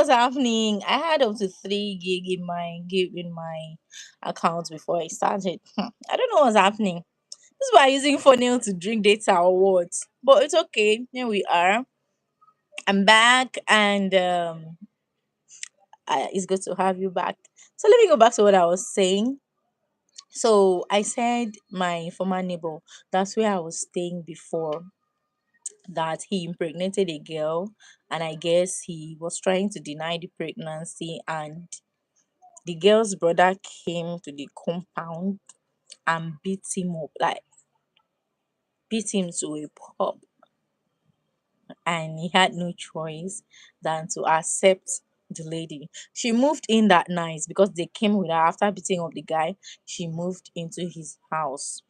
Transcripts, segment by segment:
what's happening. I had up to 3 gig in my account before I started. I don't know what's happening. This is why I'm using Funnel to drink data or what. But it's okay. Here we are. I'm back, and it's good to have you back. So let me go back to what I was saying. So I said my former neighbor, that's where I was staying before, that he impregnated a girl, and I guess he was trying to deny the pregnancy, and the girl's brother came to the compound and beat him up, like beat him to a pulp, and he had no choice than to accept the lady. She moved in that night because they came with her after beating up the guy. She moved into his house,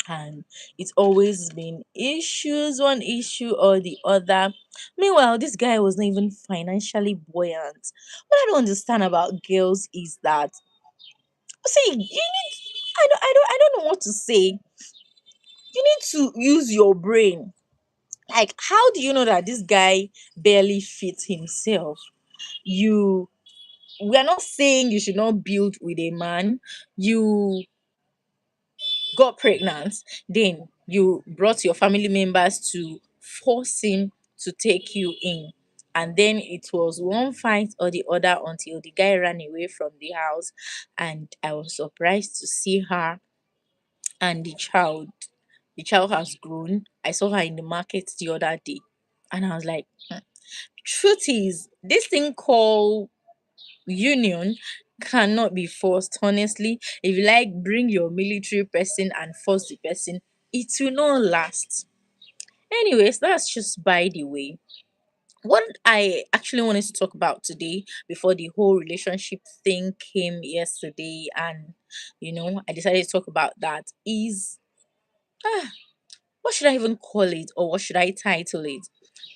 and it's always been issues, one issue or the other. Meanwhile, this guy was not even financially buoyant. What I don't understand about girls is that, see, you need, I don't know what to say. You need to use your brain. Like, how do you know that this guy barely fits himself? You We are not saying you should not build with a man. You got pregnant, then you brought your family members to force him to take you in. And then it was one fight or the other until the guy ran away from the house. And I was surprised to see her and the child. The child has grown. I saw her in the market the other day. And I was like, truth is, this thing called union cannot be forced. Honestly, if you like, bring your military person and force the person, it will not last. Anyways, that's just by the way. What I actually wanted to talk about today, before the whole relationship thing came yesterday, and I decided to talk about that, is what should I even call it, or what should I title it?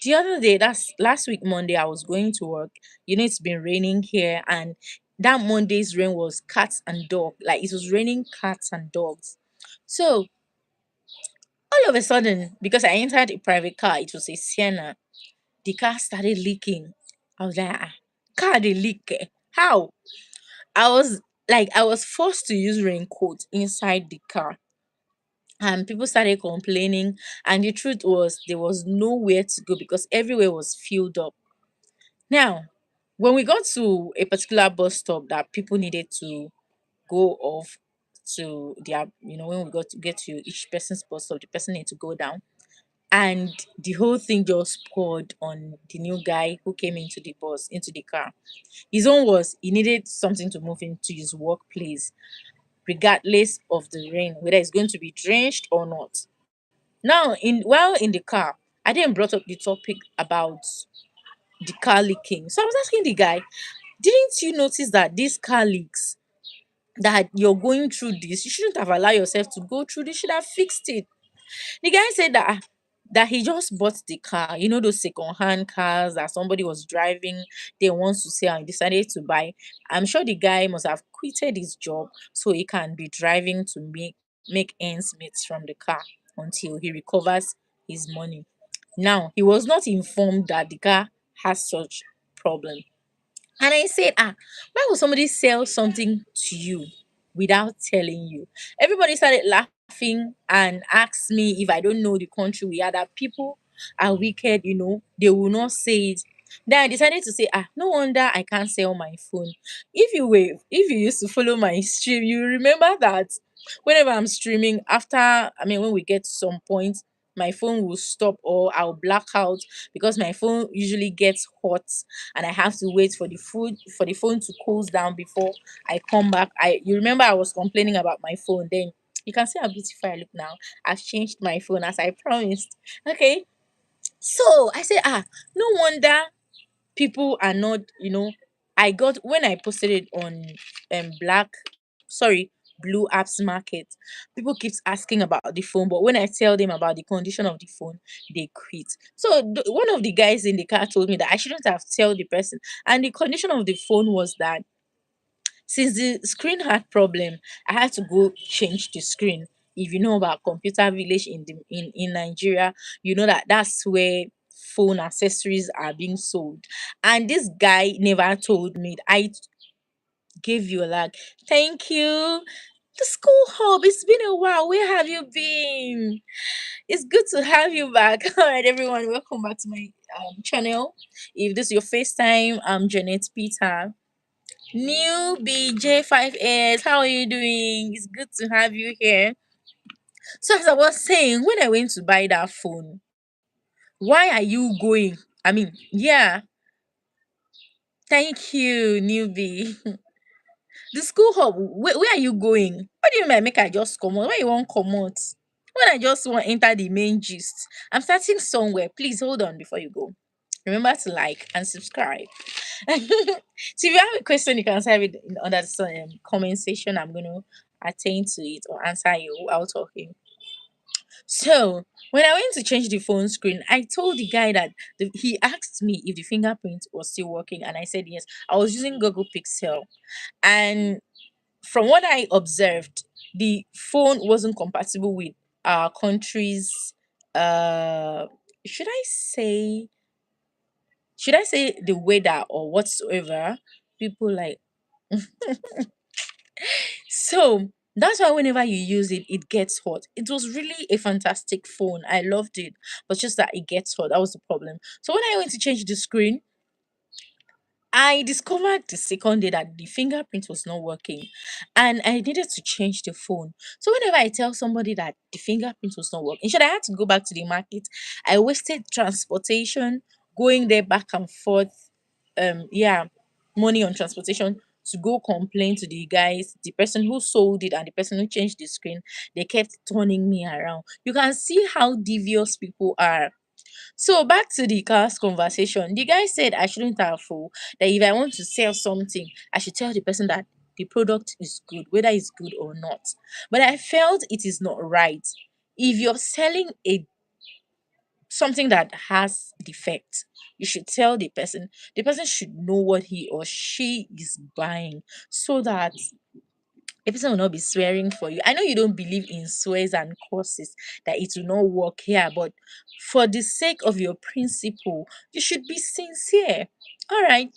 The other day, that's last week Monday, I was going to work. It's been raining here, and that Monday's rain was cats and dog. Like, it was raining cats and dogs. So all of a sudden, because I entered a private car, it was a Sienna. The car started leaking. I was like, car they leak. How? I was forced to use raincoat inside the car, and people started complaining, and the truth was there was nowhere to go because everywhere was filled up. Now, when we got to a particular bus stop that people needed to go off to their, when we got to get to each person's bus stop, the person needed to go down, and the whole thing just poured on the new guy who came into the car. His own was, he needed something to move into his workplace regardless of the rain, whether it's going to be drenched or not. Now, while in the car, I didn't brought up the topic about the car leaking. So I was asking the guy, didn't you notice that this car leaks, that you're going through this? You shouldn't have allowed yourself to go through this. You should have fixed it. The guy said that he just bought the car, those second-hand cars that somebody was driving, they wants to sell and decided to buy. I'm sure the guy must have quitted his job so he can be driving to make ends meet from the car until he recovers his money. Now, he was not informed that the car has such problem. And I said, why would somebody sell something to you without telling you? Everybody started laughing and asked me if I don't know the country we are, that people are wicked, they will not say it. Then I decided to say, no wonder I can't sell my phone. If you used to follow my stream, you remember that whenever I'm streaming, when we get to some point, my phone will stop or I'll black out because my phone usually gets hot, and I have to wait for the phone to cool down before I come back. You remember I was complaining about my phone then. You can see how beautiful I look now. I've changed my phone as I promised. Okay. So I said, no wonder people are not, I got, when I posted it on black sorry blue apps market, people keeps asking about the phone, but when I tell them about the condition of the phone, they quit. So one of the guys in the car told me that I shouldn't have tell the person, and the condition of the phone was that since the screen had problem, I had to go change the screen. If you know about computer village in Nigeria, you know that that's where phone accessories are being sold. And this guy never told me. I gave you a like, thank you. The school hub, it's been a while. Where have you been? It's good to have you back. All right, everyone, welcome back to my channel. If this is your first time, I'm Janet Peter. New BJ5S, how are you doing? It's good to have you here. So, as I was saying, when I went to buy that phone, why are you going? I mean, yeah, thank you, newbie. The school hub, where are you going? What do you mean by make I just come out? Where you want come out? When I just want enter the main gist. I'm starting somewhere. Please hold on before you go. Remember to like and subscribe. So if you have a question, you can answer it in under the comment section. I'm going to attend to it or answer you while talking. So when I went to change the phone screen, I told the guy that he asked me if the fingerprint was still working, and I said yes. I was using Google Pixel, and from what I observed, the phone wasn't compatible with our country's uh should I say the weather or whatsoever. People like, so that's why whenever you use it, it gets hot. It was really a fantastic phone. I loved it, but just that it gets hot. That was the problem. So when I went to change the screen, I discovered the second day that the fingerprint was not working and I needed to change the phone. So whenever I tell somebody that the fingerprint was not working, should I had to go back to the market. I wasted transportation, going there back and forth. Yeah, money on transportation to go complain to the guys, the person who sold it and the person who changed the screen. They kept turning me around. You can see how devious people are. So back to the class conversation. The guy said I shouldn't have fool that if I want to sell something, I should tell the person that the product is good, whether it's good or not. But I felt it is not right. If you're selling a something that has defect, you should tell the person. The person should know what he or she is buying so that a person will not be swearing for you. I know you don't believe in swears and curses, that it will not work here, but for the sake of your principle, you should be sincere. All right.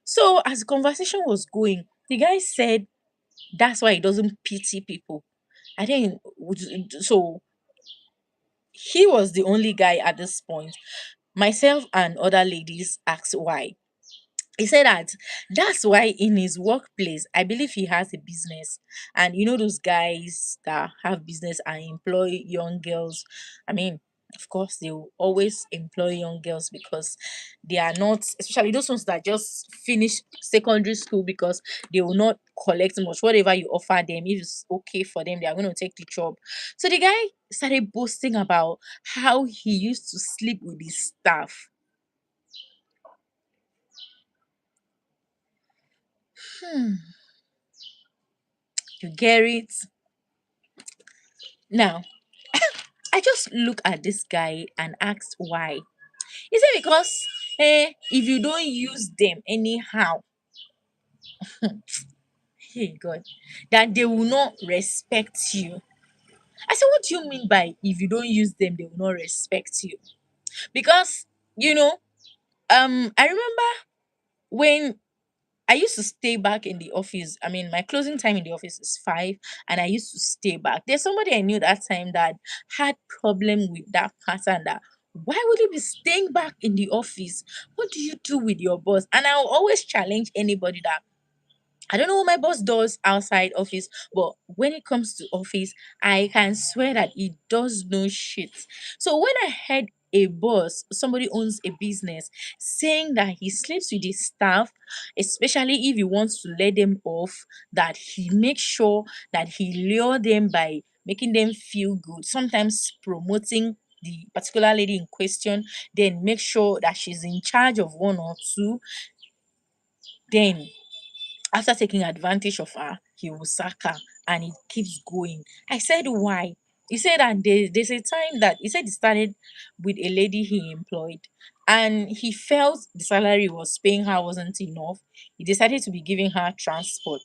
So, as the conversation was going, the guy said that's why he doesn't pity people. I think so. He was the only guy at this point. Myself and other ladies asked why. He said that that's why in his workplace, I believe he has a business. And you know those guys that have business and employ young girls. I mean, of course, they will always employ young girls because they are not, especially those ones that just finish secondary school, because they will not collect much. Whatever you offer them, if it's okay for them, they are going to take the job. So the guy started boasting about how he used to sleep with his staff. Hmm, you get it? Now, I just look at this guy and asked why. Is it because if you don't use them anyhow, hey God, that they will not respect you? I said, what do you mean by if you don't use them, they will not respect you? Because you know, I remember when I used to stay back in the office. I mean, my closing time in the office is 5, and I used to stay back. There's somebody I knew that time that had problem with that pattern. That why would you be staying back in the office? What do you do with your boss? And I'll always challenge anybody that I don't know what my boss does outside office, but when it comes to office, I can swear that he does no shit. So when I heard a boss, somebody owns a business, saying that he sleeps with his staff, especially if he wants to let them off, that he makes sure that he lure them by making them feel good, sometimes promoting the particular lady in question, then make sure that she's in charge of one or two, then after taking advantage of her, he will sack her, and it keeps going. I said, why? He said that there's a time that he said he started with a lady he employed, and he felt the salary he was paying her wasn't enough. He decided to be giving her transport,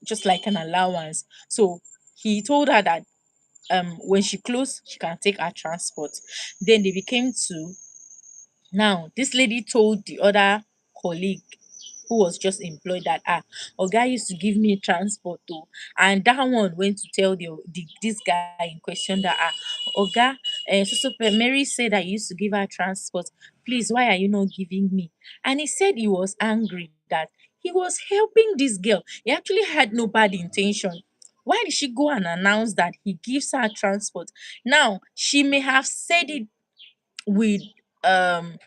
just like an allowance. So he told her that when she closed, she can take her transport. Then they became two. Now, this lady told the other colleague who was just employed that Oga used to give me transport too. And that one went to tell the this guy in question that Oga, Mary said I used to give her transport. Please, why are you not giving me? And he said he was angry that he was helping this girl. He actually had no bad intention. Why did she go and announce that he gives her transport? Now, she may have said it with um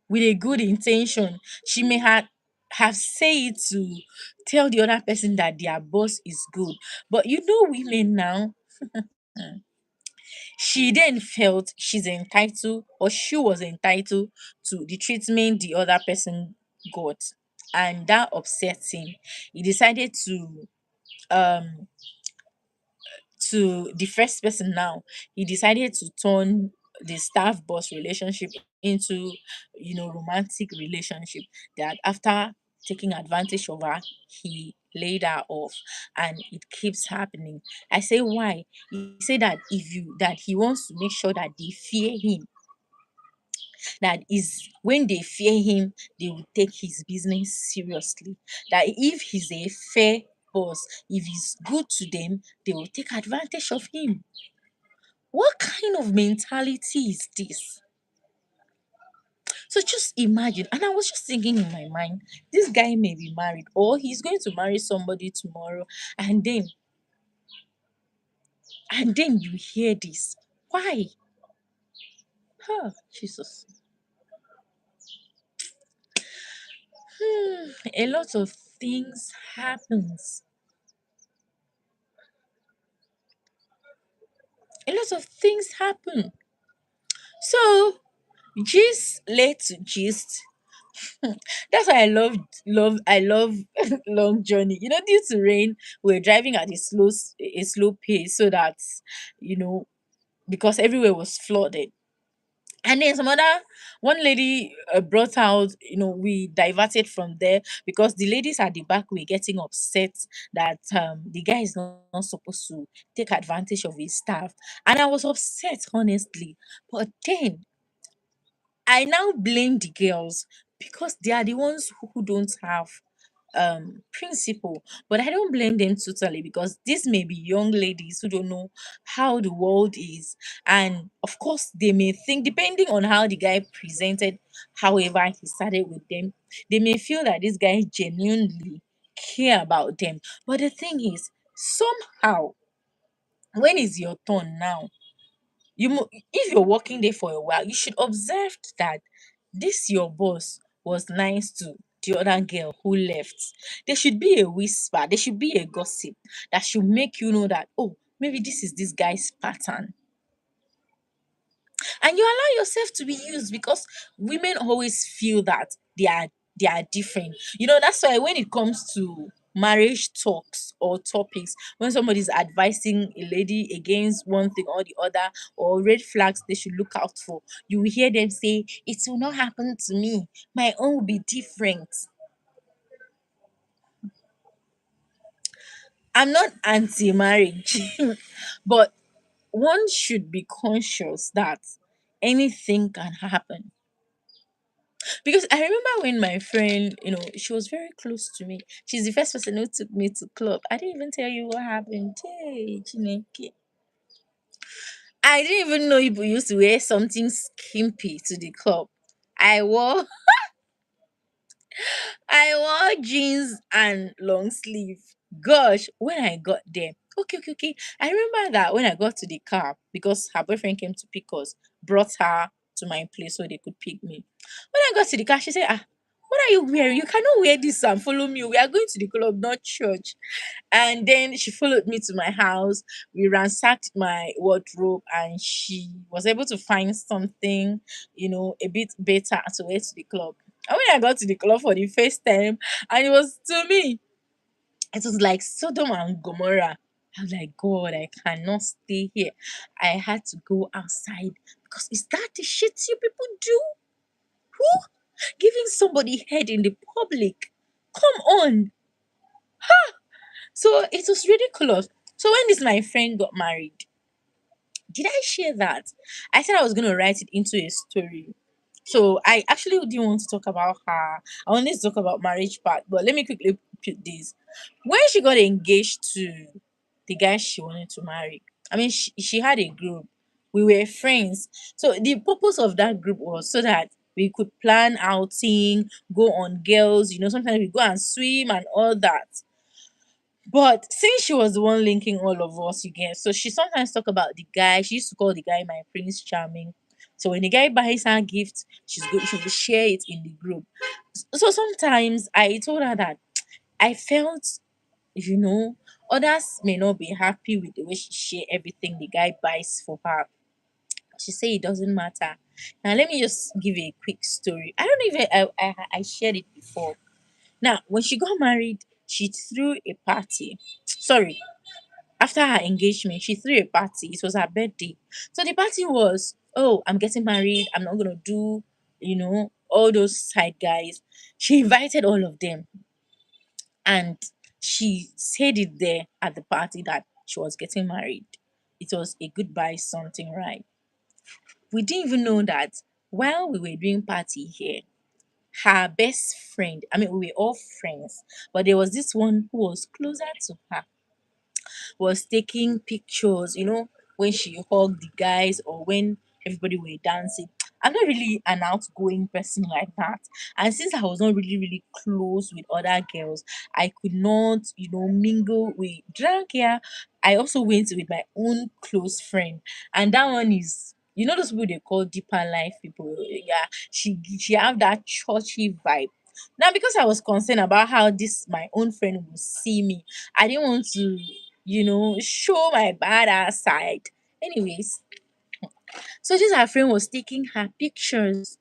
with a good intention. She may have said it to tell the other person that their boss is good. But you know women now, she then felt she's entitled, or she was entitled to the treatment the other person got. And that upset him. He decided um to the first person now. He decided to turn the staff boss relationship into, romantic relationship. That after taking advantage of her, he laid her off, and it keeps happening. I say why? He said that that he wants to make sure that they fear him. That is when they fear him, they will take his business seriously. That if he's a fair boss, if he's good to them, they will take advantage of him. What kind of mentality is this? So just imagine, and I was just thinking in my mind, this guy may be married or he's going to marry somebody tomorrow, and then you hear this. Why? Huh, Jesus. A lot of things happens. A lot of things happen. So gist led to gist. That's why I love long journey. Due to rain, we're driving at a slow pace so that you know because everywhere was flooded. And then one lady brought out, we diverted from there because the ladies at the back were getting upset that the guy is not supposed to take advantage of his staff. And I was upset, honestly. But then I now blame the girls because they are the ones who don't have principle. But I don't blame them totally because these may be young ladies who don't know how the world is. And of course they may think, depending on how the guy presented, however he started with them, they may feel that this guy genuinely care about them. But the thing is, somehow, when is your turn now? If you're working there for a while, you should observe that this your boss was nice to the other girl who left. There should be a whisper, there should be a gossip that should make you know that, oh, maybe this is this guy's pattern. And you allow yourself to be used because women always feel that they are different. That's why when it comes to marriage talks or topics, when somebody's advising a lady against one thing or the other, or red flags they should look out for, you will hear them say, it will not happen to me, my own will be different. I'm not anti-marriage, but one should be conscious that anything can happen. Because I remember when my friend, she was very close to me. She's the first person who took me to club. I didn't even tell you what happened. Hey, Chineke. I didn't even know people used to wear something skimpy to the club. I wore I wore jeans and long sleeve. Gosh, when I got there, okay, okay, okay. I remember that when I got to the car, because her boyfriend came to pick us, brought her to my place so they could pick me. When I got to the car, she said, what are you wearing? You cannot wear this and follow me. We are going to the club, not church. And then she followed me to my house. We ransacked my wardrobe and she was able to find something, a bit better to wear to the club. And when I got to the club for the first time, and it was to me, it was like Sodom and Gomorrah. I was like, God, I cannot stay here. I had to go outside because is that the shit you people do? Who? Giving somebody head in the public. Come on. So it was ridiculous. So when this my friend got married, did I share that? I said I was gonna write it into a story. So I actually didn't want to talk about her. I wanted to talk about marriage part, but let me quickly put this. When she got engaged to the guy she wanted to marry, I mean, she had a group. We were friends. So the purpose of that group was so that we could plan outing, go on girls, sometimes we go and swim and all that. But since she was the one linking all of us again, so she sometimes talk about the guy. She used to call the guy my Prince Charming. So when the guy buys her gift, she will share it in the group. So sometimes I told her that I felt, you know, others may not be happy with the way she share everything the guy buys for her. She say it doesn't matter. Now let me just give you a quick story. I don't know if I shared it before. Now when she got married, she threw a party. Sorry, after her engagement, she threw a party. It was her birthday. So the party was, oh, I'm getting married. I'm not gonna do, all those side guys. She invited all of them, and she said it there at the party that she was getting married. It was a goodbye something, right? We didn't even know that while we were doing party here, her best friend, I mean, we were all friends, but there was this one who was closer to her, was taking pictures, when she hugged the guys or when everybody were dancing. I'm not really an outgoing person like that. And since I was not really, really close with other girls, I could not, mingle with drunk here. I also went with my own close friend. And that one is, those people they call deeper life people. Yeah, she have that churchy vibe. Now, because I was concerned about how this my own friend will see me, I didn't want to show my badass side. Anyways, so this her friend was taking her pictures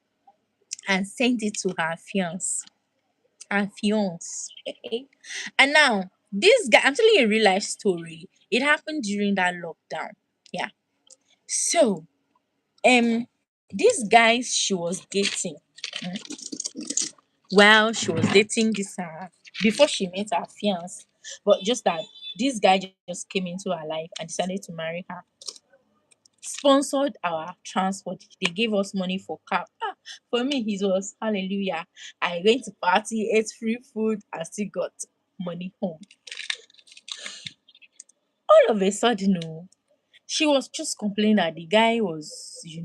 and sent it to her fiance. Her fiance. And now this guy, I'm telling you a real life story. It happened during that lockdown. Yeah. So this guy she was dating, well, she was dating this before she met her fiance, but just that this guy just came into her life and decided to marry her, sponsored our transport. They gave us money for cab. For me, it was hallelujah. I went to party, ate free food, and still got money home. All of a sudden, no, she was just complaining that the guy was, he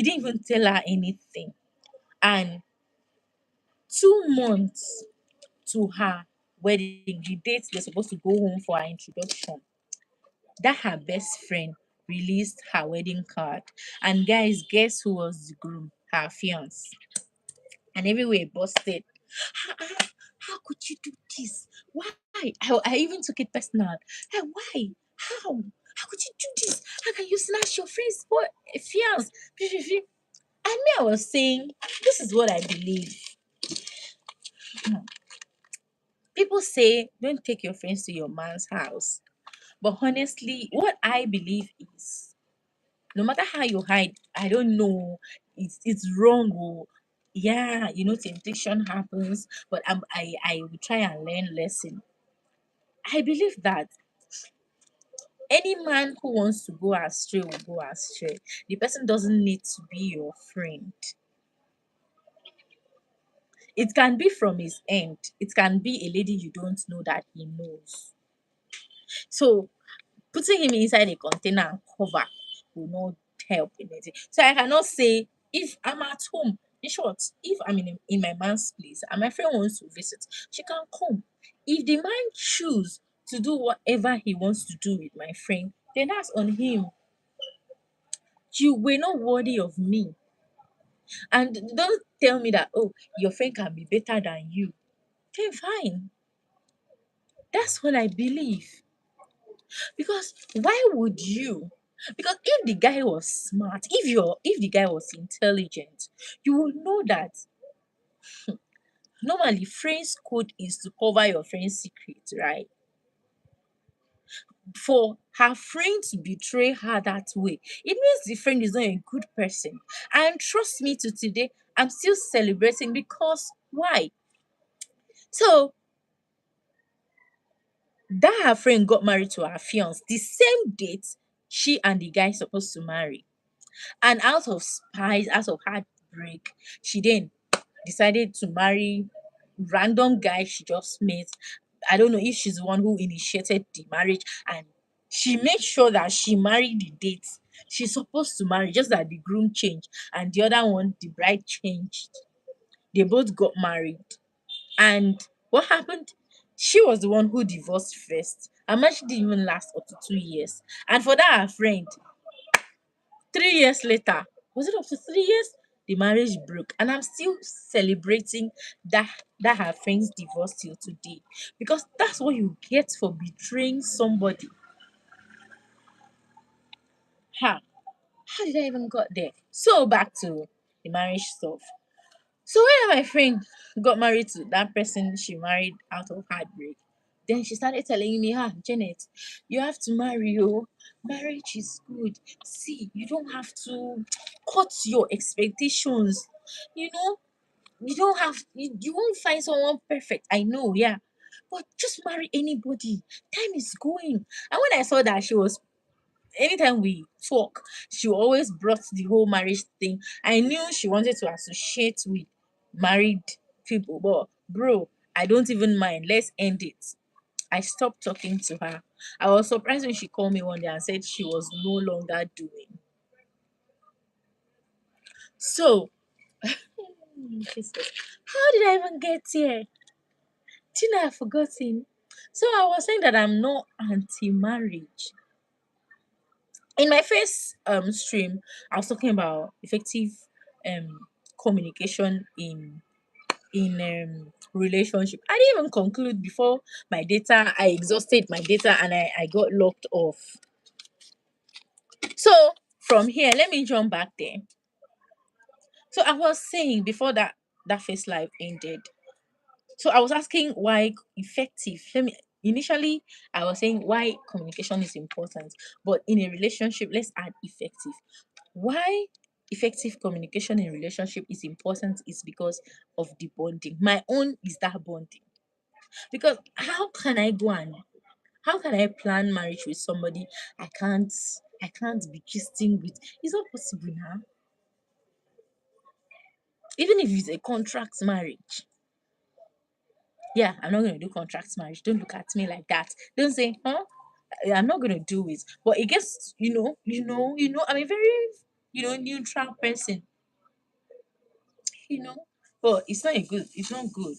didn't even tell her anything. And 2 months to her wedding, the date they're supposed to go home for her introduction, that her best friend released her wedding card. And guys, guess who was the groom? Her fiance. And everywhere busted. How could you do this? Why? I even took it personal. Hey, why? How? How could you do this? How can you snatch your friend's boy fiance? And me, I was saying, this is what I believe. People say, don't take your friends to your man's house. But honestly, what I believe is, no matter how you hide, I don't know, it's wrong. Oh, yeah, temptation happens, but I will try and learn lesson. I believe that any man who wants to go astray will go astray. The person doesn't need to be your friend. It can be from his end. It can be a lady you don't know that he knows. So putting him inside a container and cover will not help anything. So I cannot say if I'm at home. In short, if I'm in my man's place and my friend wants to visit, she can come. If the man choose to do whatever he wants to do with my friend, then that's on him. You were not worthy of me. And don't tell me that, oh, your friend can be better than you. Then fine. That's what I believe. Because why would you? Because if the guy was smart, if the guy was intelligent, you would know that normally friends code is to cover your friend's secret, right? For her friend to betray her that way, it means the friend is not a good person. And trust me, to today, I'm still celebrating because why? So that her friend got married to her fiance the same date she and the guy supposed to marry. And out of spite, out of her heartbreak, she then decided to marry random guy she just met. I don't know if she's the one who initiated the marriage, and she made sure that she married the date she's supposed to marry, just that the groom changed and the other one, the bride, changed. They both got married. And what happened? She was the one who divorced first. Her marriage didn't even last up to 2 years. And for that, her friend, 3 years later, was it up to 3 years? The marriage broke. And I'm still celebrating that her friends divorced till today. Because that's what you get for betraying somebody. Ha! How did I even got there? So back to the marriage stuff. So when my friend got married to that person she married out of heartbreak, then she started telling me, ah, Janet, you have to marry, oh. Marriage is good. See, you don't have to cut your expectations. You know, you don't have you won't find someone perfect. I know, yeah. But just marry anybody. Time is going. And when I saw that she was anytime we talk, she always brought the whole marriage thing. I knew she wanted to associate with married people, but bro, I don't even mind. Let's end it. I stopped talking to her. I was surprised when she called me one day and said she was no longer doing. So, Jesus, how did I even get here? Tina, I've forgotten. So I was saying that I'm not anti-marriage. In my first stream, I was talking about effective um communication in relationship. I didn't even conclude before my data. I exhausted my data and I got locked off. So from here, let me jump back there. So I was saying before that first live ended. So I was asking why effective. Let me initially I was saying why communication is important, but in a relationship, let's add effective. Why effective communication in relationship is important is because of the bonding. My own is that bonding. Because how can I plan marriage with somebody I can't be gisting with? It's not possible now. Even if it's a contract marriage. Yeah, I'm not gonna do contract marriage. Don't look at me like that. Don't say, huh? I'm not gonna do it. But it gets, I'm a very, neutral person, you know. But it's not good,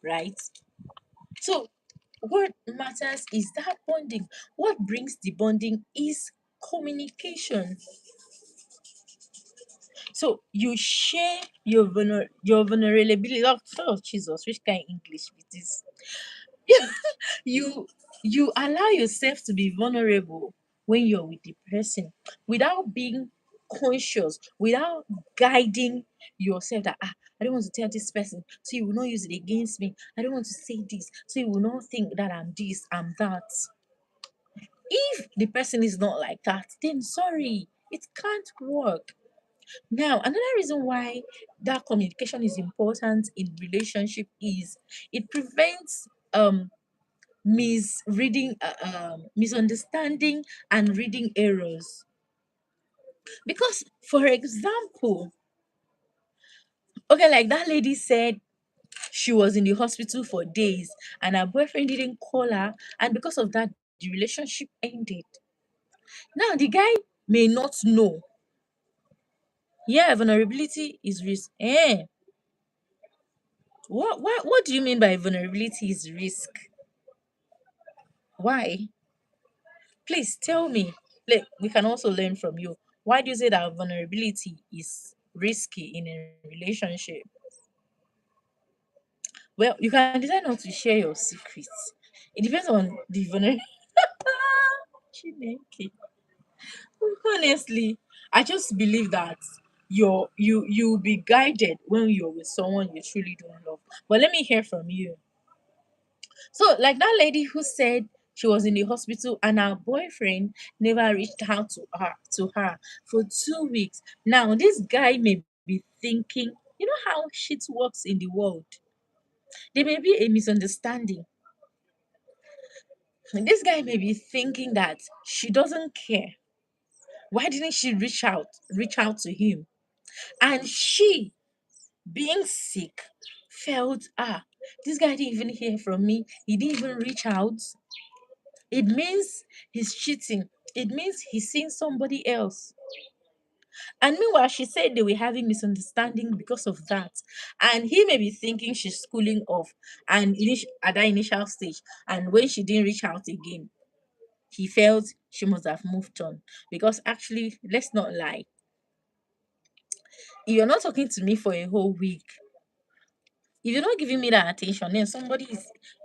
right? So what matters is that bonding. What brings the bonding is communication. So you share your vulnerability. Oh Jesus, which kind of English it is? you you allow yourself to be vulnerable when you're with the person without being conscious, without guiding yourself that I don't want to tell this person so you will not use it against me. I don't want to say this so you will not think that I'm this, I'm that. If the person is not like that, then sorry, it can't work. Now, another reason why that communication is important in relationship is it prevents misunderstanding and reading errors. Because, for example, okay, like that lady said she was in the hospital for days and her boyfriend didn't call her, and because of that, the relationship ended. Now, the guy may not know. Yeah, vulnerability is risk. What do you mean by vulnerability is risk? Why? Please tell me. Like, we can also learn from you. Why do you say that vulnerability is risky in a relationship? Well, you can decide not to share your secrets. It depends on the vulnerability. Honestly, I just believe that you'll be guided when you're with someone you truly don't love. But let me hear from you. So, like that lady who said she was in the hospital and her boyfriend never reached out to her for 2 weeks. Now, this guy may be thinking, you know how shit works in the world. There may be a misunderstanding. This guy may be thinking that she doesn't care. Why didn't she reach out to him? And she being sick, felt, this guy didn't even hear from me. He didn't even reach out. It means he's cheating. It means he's seeing somebody else. And meanwhile, she said they were having misunderstanding because of that. And he may be thinking she's cooling off and at that initial stage. And when she didn't reach out again, he felt she must have moved on. Because actually, let's not lie. If you're not talking to me for a whole week, if you're not giving me that attention, then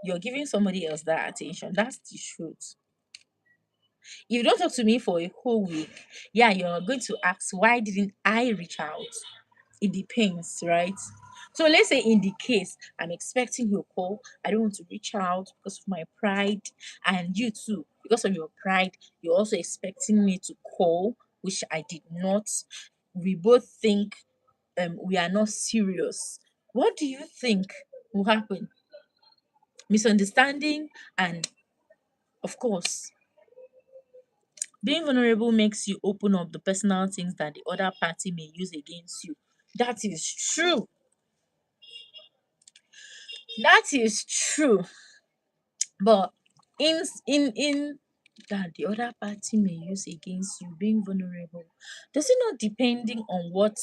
you're giving somebody else that attention. That's the truth. If you don't talk to me for a whole week, yeah, you're going to ask, why didn't I reach out? It depends, right? So let's say in the case I'm expecting your call, I don't want to reach out because of my pride, and you too, because of your pride, you're also expecting me to call, which I did not. We both think we are not serious. What do you think will happen? Misunderstanding, and of course, being vulnerable makes you open up the personal things that the other party may use against you. That is true. That is true. But in that the other party may use against you, being vulnerable, does it not depending on what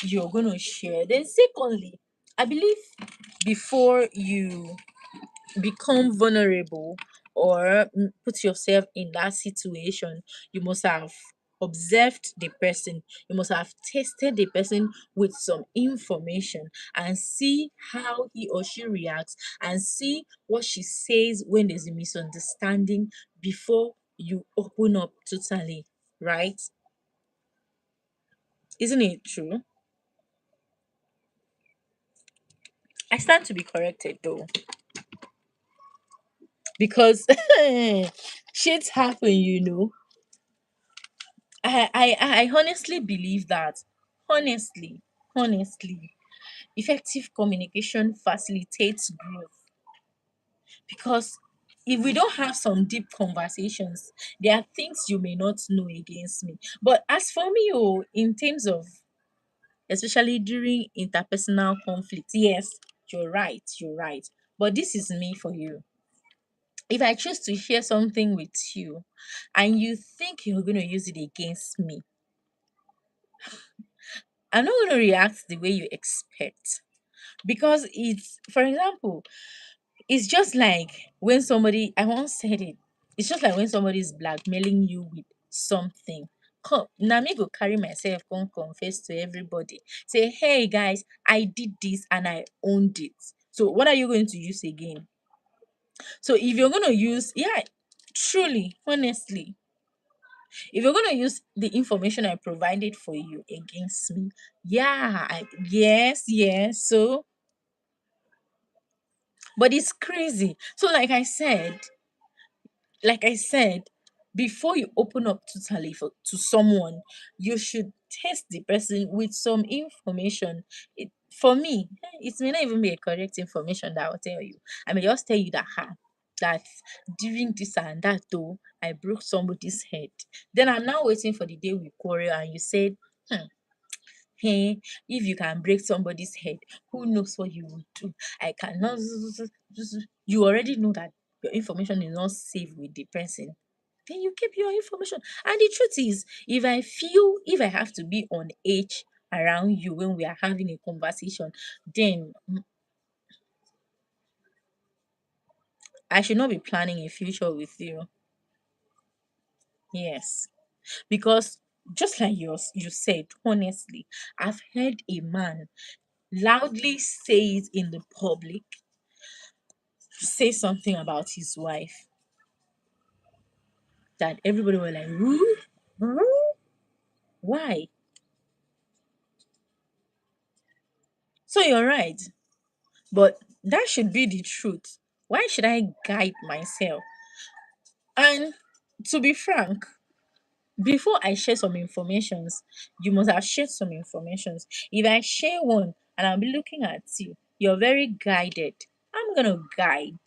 you're gonna share? Then secondly, I believe before you become vulnerable or put yourself in that situation, you must have observed the person, you must have tested the person with some information and see how he or she reacts and see what she says when there's a misunderstanding before you open up totally, right? Isn't it true? I stand to be corrected though, because shit happen, I honestly believe that, honestly, honestly, effective communication facilitates growth, because if we don't have some deep conversations, there are things you may not know against me. But as for me, in terms of, especially during interpersonal conflict, yes, you're right. But this is me for you. If I choose to share something with you and you think you're going to use it against me, I'm not going to react the way you expect, because it's, for example, it's just like when somebody, I once said it, it's just like when somebody is blackmailing you with something. Come, now me go carry myself, come confess to everybody. Say, hey guys, I did this and I owned it. So what are you going to use again? So if you're going to use, yeah, truly, honestly, if you're going to use the information I provided for you against me, yeah, yes, yes. So, but it's crazy. So, like I said, before you open up totally to someone, you should test the person with some information. For me, it may not even be a correct information that I'll tell you. I may just tell you that during this and that though, I broke somebody's head. Then I'm now waiting for the day we quarrel, and you said, hmm, hey, if you can break somebody's head, who knows what you will do? I cannot. You already know that your information is not safe with the person. Then you keep your information. And the truth is, if I have to be on edge around you when we are having a conversation, then I should not be planning a future with you. Yes. Because just like you said, honestly, I've heard a man loudly say it in the public, say something about his wife, that everybody were like, "Who? Who? Why?" So you're right, but that should be the truth. Why should I guide myself? And to be frank, before I share some informations, you must have shared some informations. If I share one and I'll be looking at you, you're very guided. I'm gonna guide.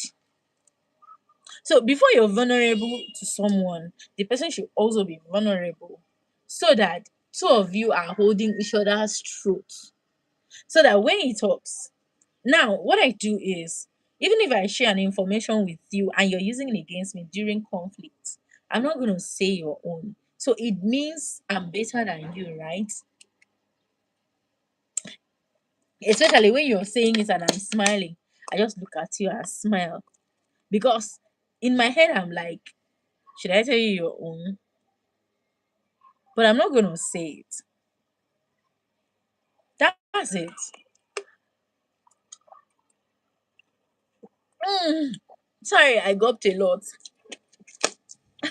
So before you're vulnerable to someone, the person should also be vulnerable, so that two of you are holding each other's truth. so that when he talks, now what I do is, even if I share an information with you and you're using it against me during conflict, I'm not going to say your own. So it means I'm better than you, right? Especially when you're saying it and I'm smiling, I just look at you and smile because in my head I'm like, should I tell you your own? But I'm not going to say it. That's it. Mm, sorry, I gulped a lot. I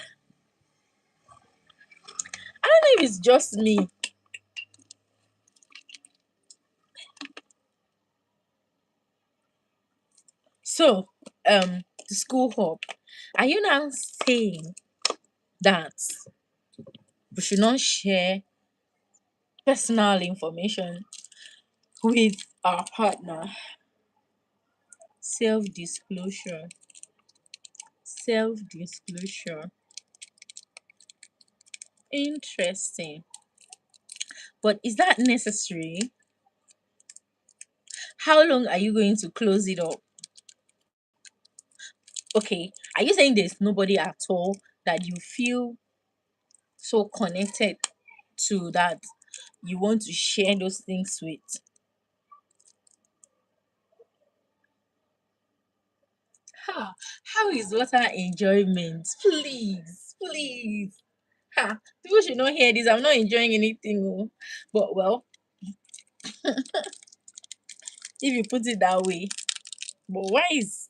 don't know if it's just me. So, the school hub. Are you now saying that we should not share personal information with our partner? Self disclosure. Self disclosure. Interesting. But is that necessary? How long are you going to close it up? Okay, are you saying there's nobody at all that you feel so connected to that you want to share those things with? Ha, how is water enjoyment? Please, please. Ha, people should not hear this. I'm not enjoying anything. Oh. But well, if you put it that way, but why is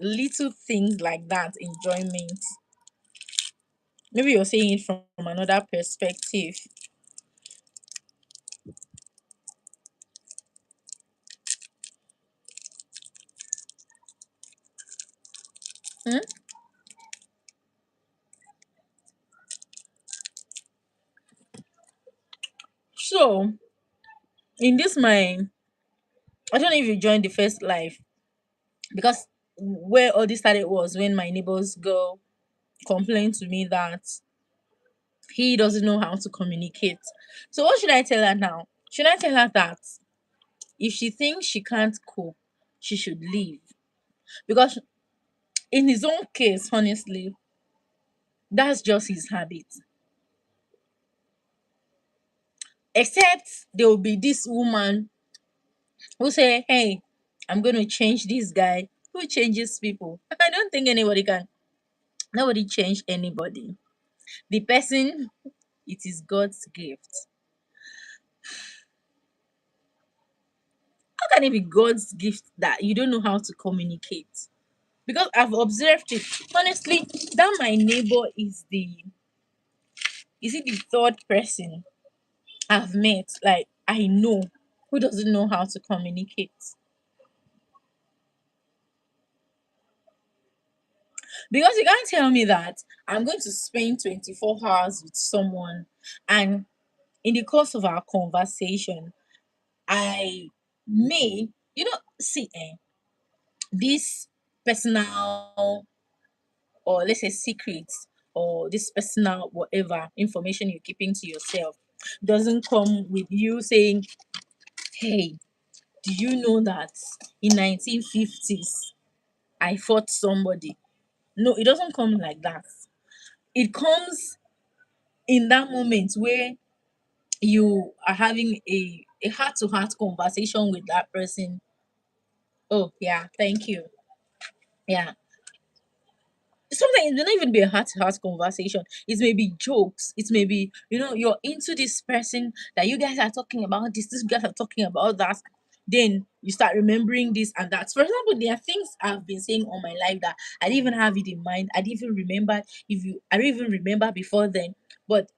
little things like that enjoyment? Maybe you're saying it from another perspective. Hmm? So in this my, I don't know if you joined the first life, because where all this started was when my neighbor's girl complained to me that he doesn't know how to communicate. So what should I tell her now? Should I tell her that if she thinks she can't cope, she should leave? Because in his own case, honestly, that's just his habit. Except there will be this woman who say, "Hey, I'm going to change this guy." Who changes people? I don't think anybody can. Nobody change anybody. The person, it is God's gift. How can it be God's gift that you don't know how to communicate? Because I've observed it. Honestly, that my neighbor is it the third person I've met, like I know, who doesn't know how to communicate. Because you can't tell me that I'm going to spend 24 hours with someone, and in the course of our conversation, I may, see, this personal, or let's say secrets, or this personal whatever information you're keeping to yourself doesn't come with you saying, hey, do you know that in 1950s I fought somebody? No, it doesn't come like that. It comes in that moment where you are having a heart-to-heart conversation with that person. Oh yeah, thank you. Yeah, sometimes it may not even be a heart-to-heart conversation. It may be jokes. It may be, you're into this person that you guys are talking about this guys are talking about that. Then you start remembering this and that. For example, there are things I've been saying all my life that I didn't even have it in mind. I didn't even remember, I didn't even remember before then. But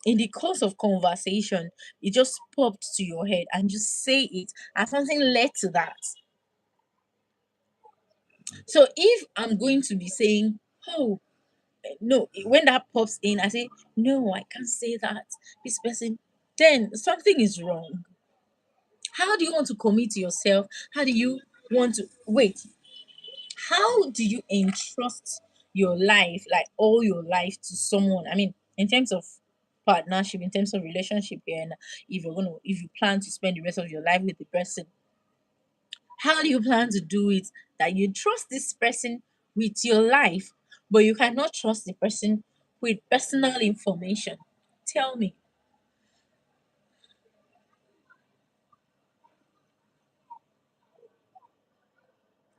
in the course of conversation, it just popped to your head and you say it, and something led to that. So if I'm going to be saying, oh, no, when that pops in, I say, no, I can't say that. This person, then something is wrong. How do you want to commit yourself? How do you want to wait? How do you entrust your life, like all your life, to someone? I mean, in terms of partnership, in terms of relationship, and if you plan to spend the rest of your life with the person, how do you plan to do it that you trust this person with your life, but you cannot trust the person with personal information? Tell me.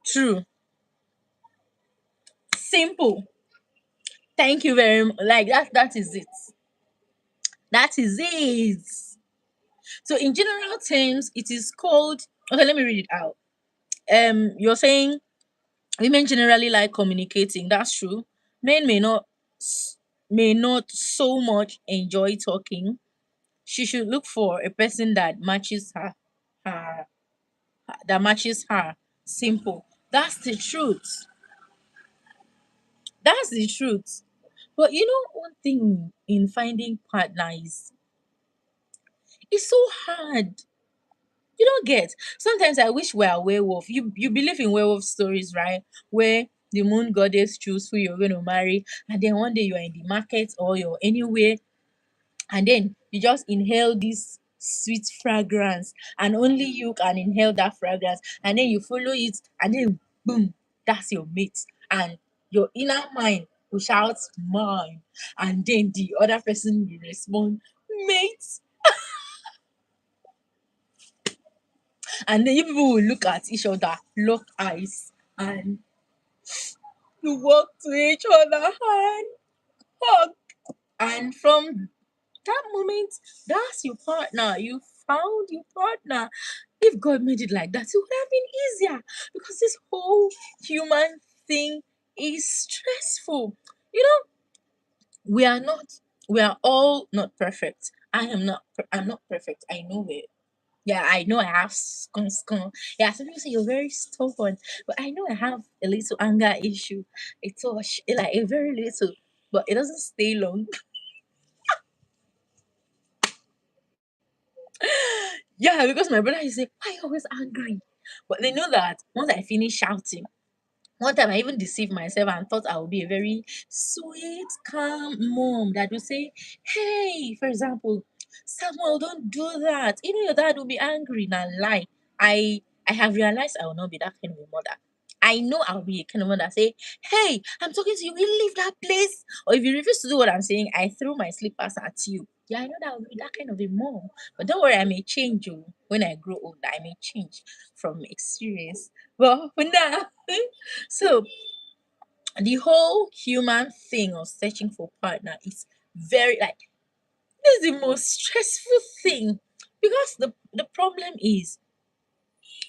True. Simple. Thank you very much. Like that is it. That is it. So in general terms, it is called, okay, let me read it out. You're saying women generally like communicating. That's true. Men may not so much enjoy talking. She should look for a person that matches her that matches her. Simple. That's the truth. That's the truth. But you know, one thing in finding partner is it's so hard. You don't get. Sometimes I wish we're a werewolf. You believe in werewolf stories, right? Where the moon goddess choose who you're going to marry, and then one day you're in the market or you're anywhere, and then you just inhale this sweet fragrance, and only you can inhale that fragrance, and then you follow it, and then boom, that's your mate, and your inner mind will shout mine, and then the other person will respond mate, and then you people will look at each other, lock eyes, and you walk to each other and hug, and from that moment, that's your partner. You found your partner. If God made it like that, it would have been easier, because this whole human thing is stressful. You know, we are not, we are all not perfect. I'm not perfect. I know it. Yeah, I know I have scum. Yeah, some people say you're very stubborn, but I know I have a little anger issue. It's like a very little, but it doesn't stay long. Yeah, because my brother is saying, why are you always angry? But they know that once I finish shouting, one time I even deceived myself and thought I would be a very sweet, calm mom that would say, hey, for example, Samuel, don't do that. You know your dad will be angry. Now lie. I have realized I will not be that kind of a mother. I know I'll be a kind of mother that say, hey, I'm talking to you, will you leave that place? Or if you refuse to do what I'm saying, I throw my slippers at you. Yeah, I know that will be that kind of a mom. But don't worry, I may change you when I grow older. I may change from experience. Well, for now, so the whole human thing of searching for partner is very like this is the most stressful thing, because the problem is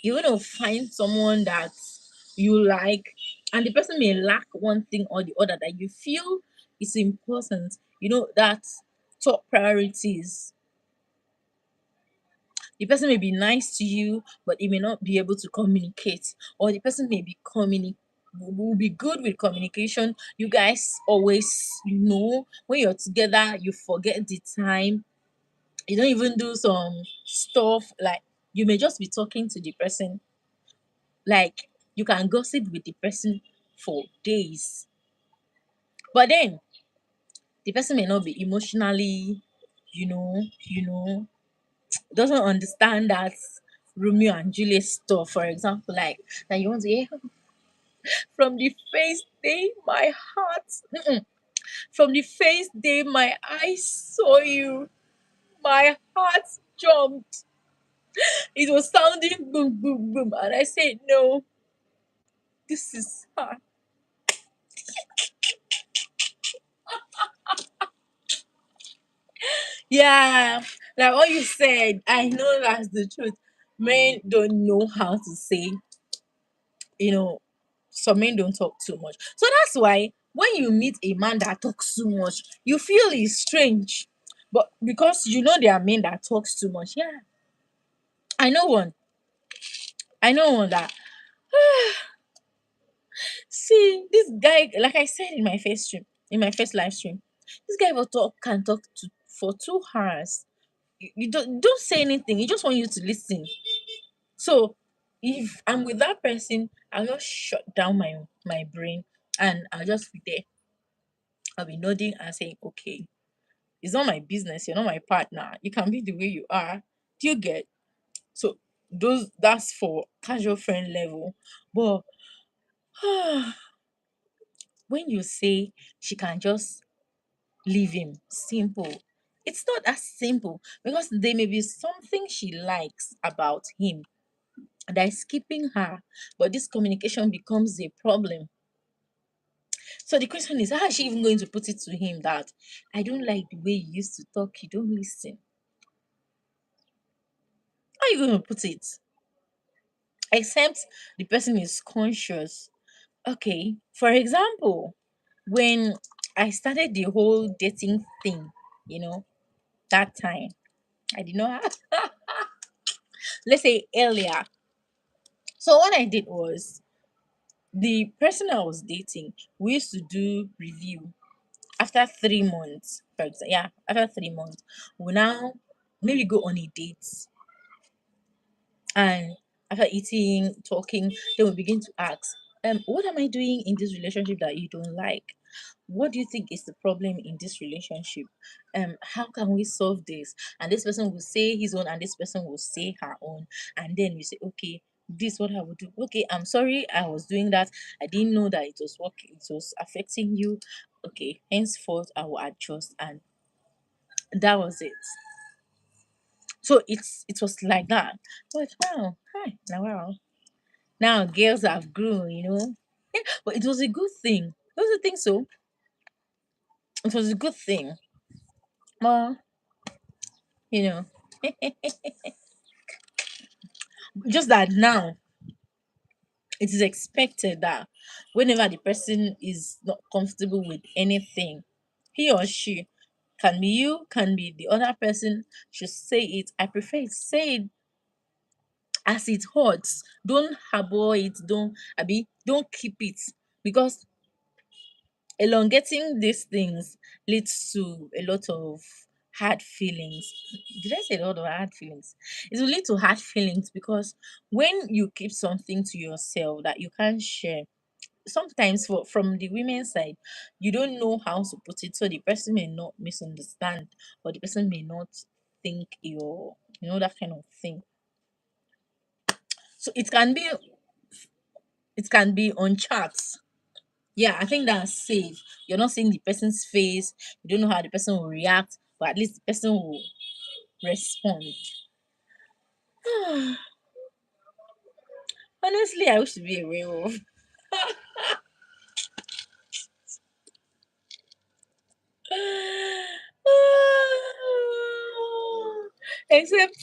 you're gonna find someone that you like, and the person may lack one thing or the other that you feel is important. You know that top priorities. The person may be nice to you, but he may not be able to communicate, or the person may be will be good with communication. You guys always, when you're together, you forget the time. You don't even do some stuff like you may just be talking to the person, like you can gossip with the person for days, but then the person may not be emotionally, doesn't understand that Romeo and Juliet stuff, for example, like that you want to hear from the first day my heart, from the first day my eyes saw you, my heart jumped. It was sounding boom, boom, boom, and I said, no, this is her. Yeah, like what you said, I know that's the truth. Men don't know how to say, you know, some men don't talk too much. So that's why when you meet a man that talks too much, you feel he's strange. But because you know there are men that talks too much. Yeah. I know one. I know one that see this guy, like I said in my first stream, in my first live stream, this guy will talk can talk to for 2 hours. You don't say anything, he just want you to listen. So if I'm with that person, I'll just shut down my brain and I'll just be there. I'll be nodding and saying, okay. It's not my business. You're not my partner. You can be the way you are. Do you get? So that's for casual friend level. But when you say she can just leave him, simple. It's not as simple because there may be something she likes about him that is keeping her, but this communication becomes a problem. So the question is, how is she even going to put it to him that I don't like the way you used to talk, you don't listen? How are you going to put it? Except the person is conscious. Okay, for example, when I started the whole dating thing, you know, that time, I did not have, let's say earlier. So what I did was the person I was dating, we used to do review after 3 months. For example, yeah, after 3 months, we now maybe go on a date, and after eating, talking, then we begin to ask, what am I doing in this relationship that you don't like? What do you think is the problem in this relationship? How can we solve this? And this person will say his own, and this person will say her own. And then you say, okay, this is what I would do. Okay, I'm sorry I was doing that. I didn't know that it was working, it was affecting you. Okay, henceforth I will adjust. And that was it. So it was like that. But wow, hi, now wow. Now girls have grown, Yeah, but it was a good thing. Don't you think so? It was a good thing. Well, you know, just that now it is expected that whenever the person is not comfortable with anything, he or she, can be you, can be the other person, should say it. I prefer it. Say it as it hurts. Don't harbor it. Don't keep it, because elongating these things leads to a lot of hard feelings. Did I say a lot of hard feelings? It will lead to hard feelings because when you keep something to yourself that you can't share, sometimes from the women's side, you don't know how to put it, so the person may not misunderstand, or the person may not think that kind of thing. So it can be on chats. Yeah, I think that's safe. You're not seeing the person's face, you don't know how the person will react, but at least the person will respond. Honestly, I wish to be a werewolf. Except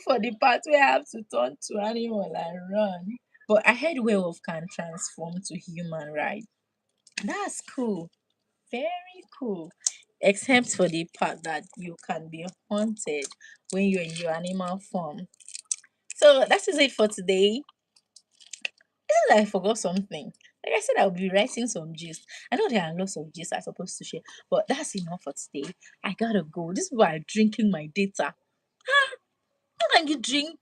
for the part where I have to turn to animal and run. But I heard werewolf can transform to human, right? That's cool. Very cool. Except for the part that you can be haunted when you're in your animal form. So that is it for today. Isn't that I forgot something? Like I said, I'll be writing some gist. I know there are lots of gist I'm supposed to share, but that's enough for today. I gotta go. These people are drinking my data. How can you drink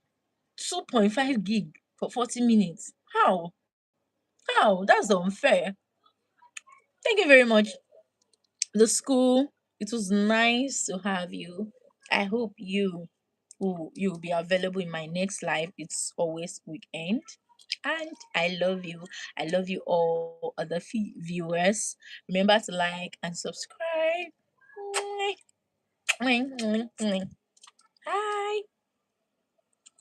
2.5 gig for 40 minutes? How? How? That's unfair. Thank you very much. The school, it was nice to have you. I hope you'll be available in my next life. It's always weekend. And I love you. I love you all other viewers. Remember to like and subscribe.